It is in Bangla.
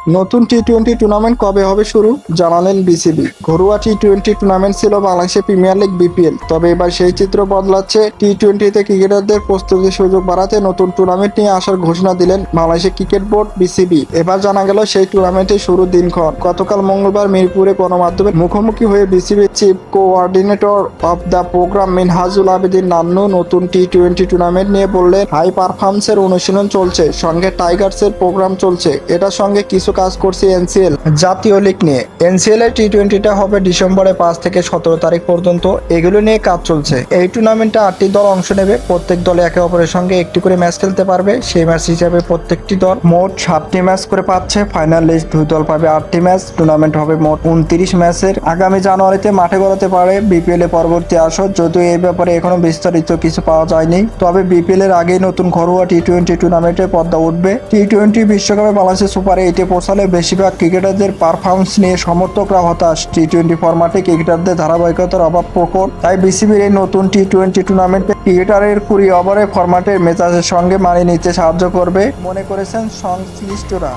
নতুন টি-টোয়েন্টি টুর্নামেন্ট কবে হবে শুরু জানালেন বিসিবি। ঘরোয়া টি-টোয়েন্টি টুর্নামেন্ট ছিল বাংলাদেশের প্রিমিয়ার লিগ বিপিএল, তবে এবার সেই চিত্র বদলাচ্ছে। টি-টোয়েন্টিতে ক্রিকেটারদের প্রস্তুতির সুযোগ বাড়াতে নতুন টুর্নামেন্ট নিয়ে আসার ঘোষণা দিলেন বাংলাদেশের ক্রিকেট বোর্ড বিসিবি। এবার জানা গেল সেই টুর্নামেন্টের শুরুর দিনক্ষণ। গতকাল মঙ্গলবার মিরপুরে গণমাধ্যমের মুখোমুখি হয়ে বিসিবির chief coordinator of the program Minhajul Abedin Nannu নতুন টি-টোয়েন্টি টুর্নামেন্ট নিয়ে বললেন, হাই পারফরম্যান্সের অনুশীলন চলছে, সঙ্গে টাইগার্সের প্রোগ্রাম চলছে, এটার সঙ্গে কিছু কাজ করছি এনসিএল জাতীয় লিগ নিয়ে। এনসিএল এর টি-টোয়েন্টিটা হবে ডিসেম্বরে 5 থেকে 17 তারিখ পর্যন্ত, এগুলো নিয়ে কাজ চলছে। এই টুর্নামেন্টে 8টি দল অংশ নেবে, প্রত্যেক দলে একে অপরের সঙ্গে একটি করে ম্যাচ খেলতে পারবে। সেই ম্যাচ হিসাবে প্রত্যেকটি দল মোট 7টি ম্যাচ করে পাচ্ছে। ফাইনাল লিস্ট 2 দল পাবে 8টি ম্যাচ। টুর্নামেন্ট হবে মোট 29 ম্যাচের। আগামী জানুয়ারিতে মাঠে গড়াতে পারে বিপিএল এর পরবর্তী আসর, যদিও এই ব্যাপারে এখনো বিস্তারিত কিছু পাওয়া যায়নি। তবে বিপিএল এর আগেই নতুন ঘরোয়া টি-টোয়েন্টি টুর্নামেন্টে পর্দা উঠবে। টি-টোয়েন্টি বিশ্বকাপে বাংলাদেশের সুপার 8-এ পৌঁছালে বেশিরভাগ ক্রিকেটারদের পারফরম্যান্স নিয়ে সমর্থকরা হতাশ। টি-টোয়েন্টি ফরম্যাটে ক্রিকেটারদের ধারাবাহিকতার অভাব প্রকট, তাই বিসিবির এই নতুন টি-টোয়েন্টি টুর্নামেন্টে ক্রিকেটারের 20 ওভারের ফরম্যাটের মেজাজের সঙ্গে মানিয়ে নিতে সাহায্য করবে মনে করেছেন সংশ্লিষ্টরা।